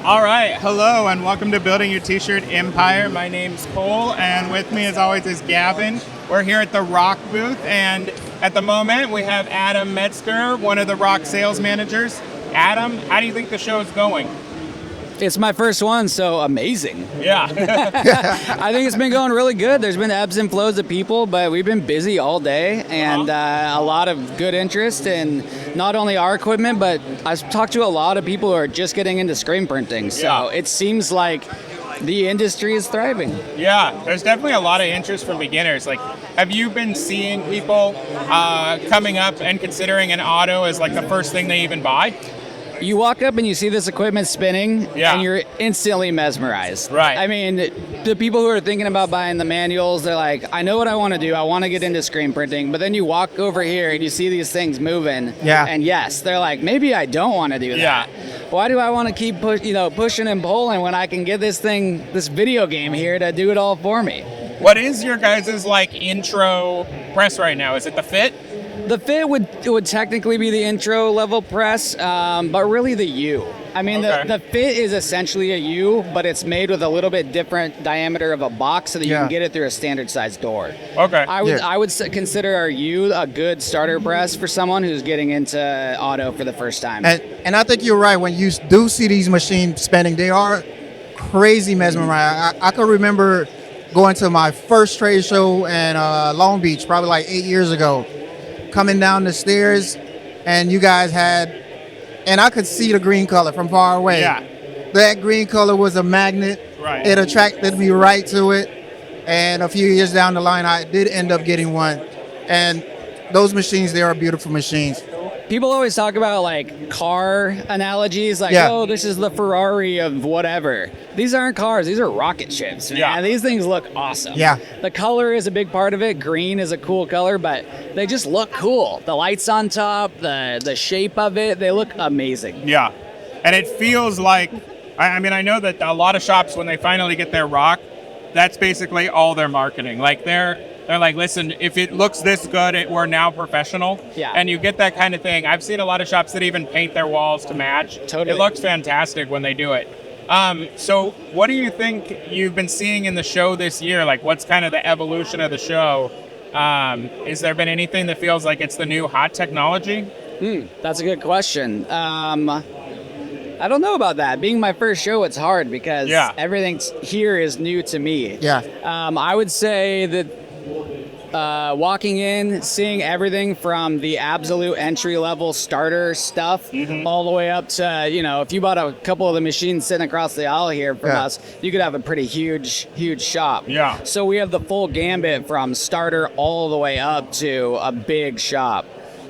All right, hello and welcome to Building Your T-Shirt Empire. My name's Cole and with me as always is Gavin. We're here at the ROQ booth and at the moment we have Adam Metzger, one of the ROQ sales managers. Adam, how do you think the show is going? It's my first one, so amazing. Yeah. I think it's been going really good. There's been ebbs and flows of people, but we've been busy all day and a lot of good interest in not only our equipment, but I've talked to a lot of people who are just getting into screen printing. So it seems like the industry is thriving. Yeah, there's definitely a lot of interest from beginners. Like, have you been seeing people coming up and considering an auto as like the first thing they even buy? You walk up and you see this equipment spinning, and you're instantly mesmerized. Right. I mean, the people who are thinking about buying the manuals, they're like, I know what I want to do. I want to get into screen printing. But then you walk over here and you see these things moving. Yeah. And yes, they're like, maybe I don't want to do that. Yeah. Why do I want to keep pushing and pulling when I can get this video game here to do it all for me? What is your guys' like intro press right now? Is it the Fit? The Fit would technically be the intro level press, but really the U. I mean, the Fit is essentially a U, but it's made with a little bit different diameter of a box so that you can get it through a standard size door. Okay. I would consider our U a good starter press for someone who's getting into auto for the first time. And I think you're right. When you do see these machines spinning, they are crazy mesmerizing. I can remember going to my first trade show in Long Beach, probably like 8 years ago. Coming down the stairs, and you guys had, and I could see the green color from far away. Yeah. That green color was a magnet. Right. It attracted me right to it. And a few years down the line, I did end up getting one. And those machines, they are beautiful machines. People always talk about like car analogies, like, oh, this is the Ferrari of whatever. These aren't cars, these are rocket ships. Man. Yeah. These things look awesome. Yeah. The color is a big part of it. Green is a cool color, but they just look cool. The lights on top, the shape of it, they look amazing. Yeah. And it feels like, I mean, I know that a lot of shops, when they finally get their ROQ, that's basically all their marketing. Like they're like, listen, if it looks this good, we're now professional. Yeah. And you get that kind of thing. I've seen a lot of shops that even paint their walls to match. Totally. It looks fantastic when they do it. So what do you think you've been seeing in the show this year? Like, what's kind of the evolution of the show? Has there been anything that feels like it's the new hot technology? That's a good question. I don't know about that. Being my first show, it's hard because everything here is new to me. Yeah. I would say that walking in, seeing everything from the absolute entry-level starter stuff all the way up to, if you bought a couple of the machines sitting across the aisle here from us, you could have a pretty huge shop. Yeah. So we have the full gambit from starter all the way up to a big shop.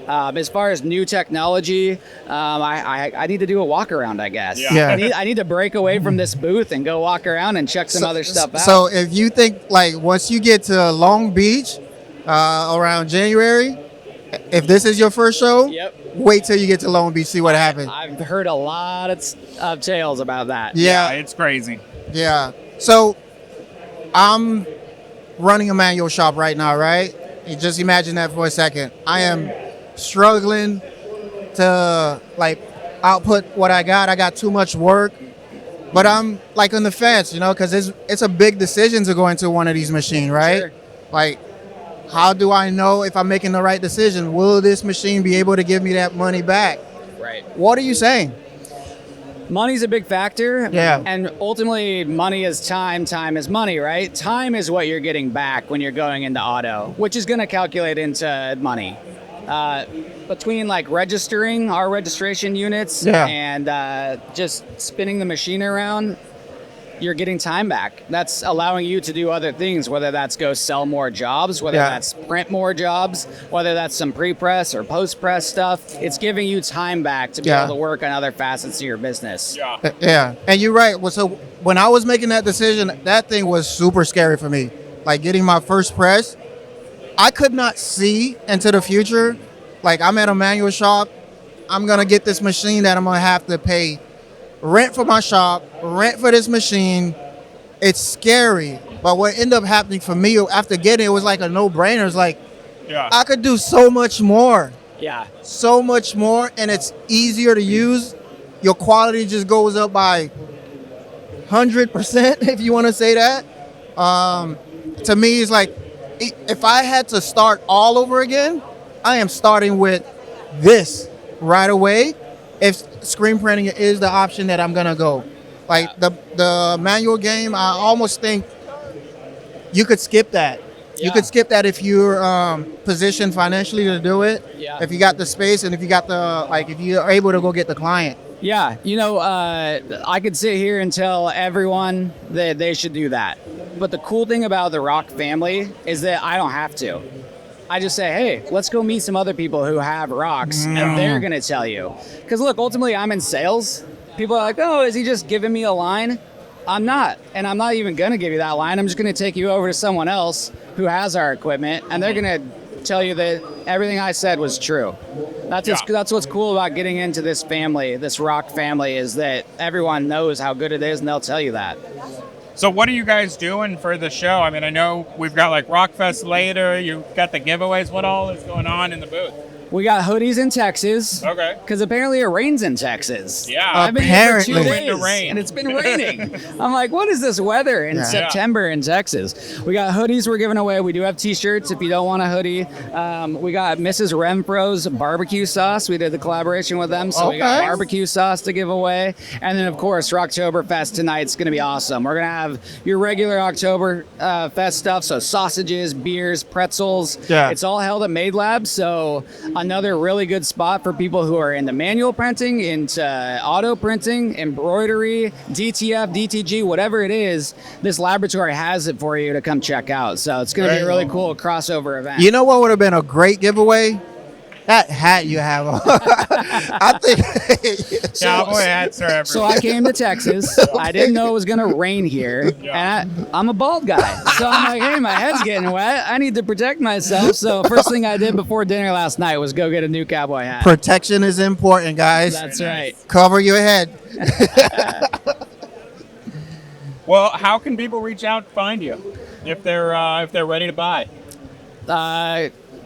As far as new technology, I need to do a walk around, I guess. Yeah. I need to break away from this booth and go walk around and check some other stuff out. So if you think, like, once you get to Long Beach around January, if this is your first show, wait till you get to Long Beach, see what happens. I've heard a lot of tales about that. Yeah. It's crazy. Yeah. So I'm running a manual shop right now, right? You just imagine that for a second. I am struggling to like output what I got. I got too much work, but I'm like on the fence, because it's a big decision to go into one of these machines, right? Sure. Like, how do I know if I'm making the right decision? Will this machine be able to give me that money back? Right. What are you saying? Money's a big factor. Yeah. And ultimately, money is time. Time is money, right? Time is what you're getting back when you're going into auto, which is going to calculate into money. Between like registering our registration units and just spinning the machine around, you're getting time back. That's allowing you to do other things, whether that's go sell more jobs, whether that's print more jobs, whether that's some pre-press or post-press stuff. It's giving you time back to be able to work on other facets of your business. Yeah. And you're right. Well, so when I was making that decision, that thing was super scary for me. Like getting my first press, I could not see into the future. Like, I'm at a manual shop. I'm going to get this machine that I'm going to have to pay rent for my shop, rent for this machine. It's scary. But what ended up happening for me after getting it was like a no-brainer. It's like, I could do so much more. Yeah. So much more, and it's easier to use. Your quality just goes up by 100%, if you want to say that. To me, it's like, if I had to start all over again, I am starting with this right away. If screen printing is the option that I'm gonna go, like the manual game, I almost think you could skip that. You could skip that if you're positioned financially to do it. Yeah. If you got the space and if you got the if you're able to go get the client. Yeah, I could sit here and tell everyone that they should do that. But the cool thing about the ROQ family is that I don't have to. I just say, hey, let's go meet some other people who have ROQs, and they're going to tell you. Because look, ultimately, I'm in sales. People are like, oh, is he just giving me a line? I'm not. And I'm not even going to give you that line. I'm just going to take you over to someone else who has our equipment, and they're going to tell you that everything I said was true. That's what's cool about getting into this family, this ROQ family, is that everyone knows how good it is, and they'll tell you that. So what are you guys doing for the show? I mean, I know we've got like Rockfest later. You've got the giveaways. What all is going on in the booth? We got hoodies in Texas. Okay. Because apparently it rains in Texas. Yeah. I've been here for 2 Apparently. days, and it's been raining. I'm like, what is this weather in September in Texas? We got hoodies we're giving away. We do have T-shirts if you don't want a hoodie. We got Mrs. Renfro's barbecue sauce. We did the collaboration with them, so we got barbecue sauce to give away. And then, of course, Rocktoberfest tonight's going to be awesome. We're going to have your regular Oktoberfest stuff, so sausages, beers, pretzels. Yeah. It's all held at Made Lab, so another really good spot for people who are into manual printing, into auto printing, embroidery, DTF, DTG, whatever it is. This laboratory has it for you to come check out. So it's going to be a really cool crossover event. You know what would have been a great giveaway? That hat you have on. I think. Cowboy hats are everywhere. So I came to Texas. I didn't know it was going to rain here. And I'm a bald guy. So I'm like, hey, my head's getting wet. I need to protect myself. So first thing I did before dinner last night was go get a new cowboy hat. Protection is important, guys. That's right. Cover your head. Well, how can people reach out and find you if they're ready to buy?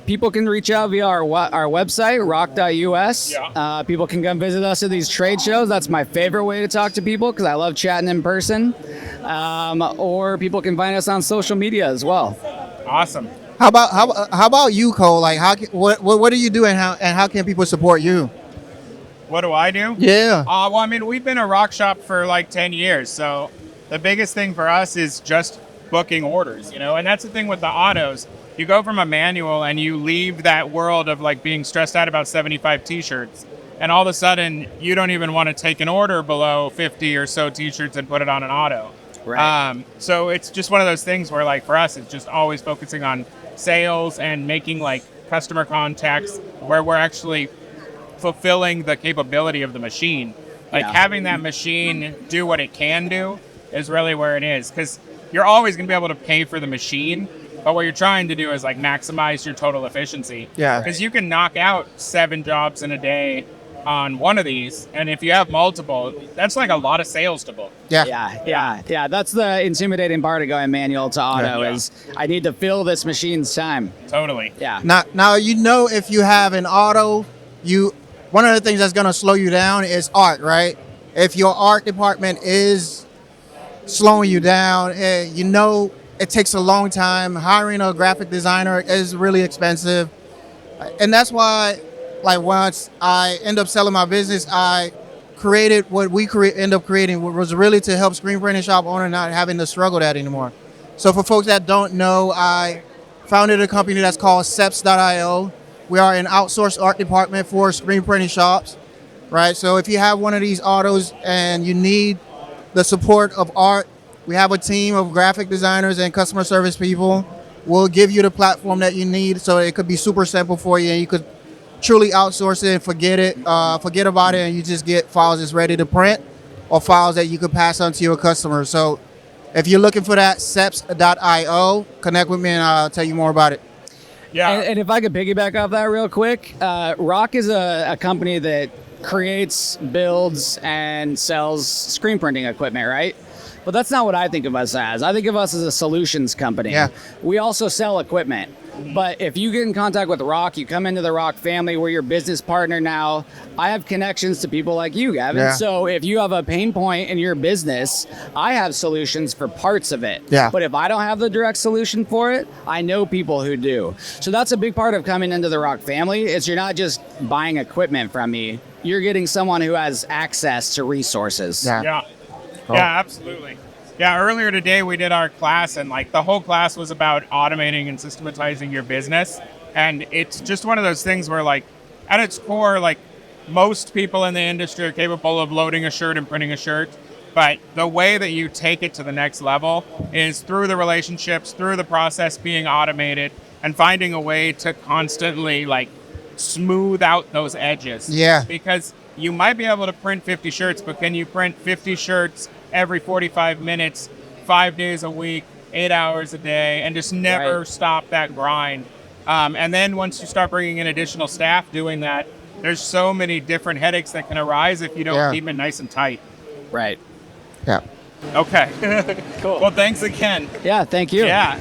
People can reach out via our website, roq.us. Yeah. People can come visit us at these trade shows. That's my favorite way to talk to people because I love chatting in person. Or people can find us on social media as well. Awesome. How about you, Cole? Like, what do you do, and how can people support you? What do I do? Yeah. Well, I mean, we've been a rock shop for like 10 years, so the biggest thing for us is just booking orders, and that's the thing with the autos. You go from a manual and you leave that world of like being stressed out about 75 t-shirts, and all of a sudden you don't even want to take an order below 50 or so t-shirts and put it on an auto. Right. So it's just one of those things where like for us it's just always focusing on sales and making like customer contacts where we're actually fulfilling the capability of the machine. Like having that machine do what it can do is really where it is, because you're always going to be able to pay for the machine. But what you're trying to do is like maximize your total efficiency. Yeah. Because you can knock out 7 jobs in a day on one of these, and if you have multiple, that's like a lot of sales to book. Yeah. That's the intimidating part of going manual to auto is I need to fill this machine's time. Totally. Yeah. Now if you have an auto, one of the things that's gonna slow you down is art, right? If your art department is slowing you down, it takes a long time. Hiring a graphic designer is really expensive. And that's why, like, once I end up selling my business, I created what we end up creating, was really to help screen printing shop owner not having to struggle that anymore. So for folks that don't know, I founded a company that's called seps.io. We are an outsourced art department for screen printing shops, right? So if you have one of these autos and you need the support of art, we have a team of graphic designers and customer service people. We'll give you the platform that you need, so it could be super simple for you, and you could truly outsource it and forget about it, and you just get files that's ready to print or files that you could pass on to your customers. So if you're looking for that, seps.io, connect with me and I'll tell you more about it. Yeah. And if I could piggyback off that real quick, ROQ is a company that creates, builds, and sells screen printing equipment, right? But that's not what I think of us as. I think of us as a solutions company. Yeah. We also sell equipment. But if you get in contact with ROQ, you come into the ROQ family, we're your business partner now. I have connections to people like you, Gavin. Yeah. So if you have a pain point in your business, I have solutions for parts of it. Yeah. But if I don't have the direct solution for it, I know people who do. So that's a big part of coming into the ROQ family. Is you're not just buying equipment from me. You're getting someone who has access to resources. Yeah. Yeah. Cool. Yeah, absolutely. Yeah, earlier today we did our class, and like the whole class was about automating and systematizing your business. And it's just one of those things where, like, at its core, like, most people in the industry are capable of loading a shirt and printing a shirt. But the way that you take it to the next level is through the relationships, through the process being automated, and finding a way to constantly, like, smooth out those edges. Yeah. Because you might be able to print 50 shirts, but can you print 50 shirts every 45 minutes, 5 days a week, 8 hours a day, and just never Right. stop that grind? And then once you start bringing in additional staff doing that, there's so many different headaches that can arise if you don't Yeah. keep it nice and tight. Right. Yeah. Okay. Cool. Well, thanks again. Yeah, thank you. Yeah.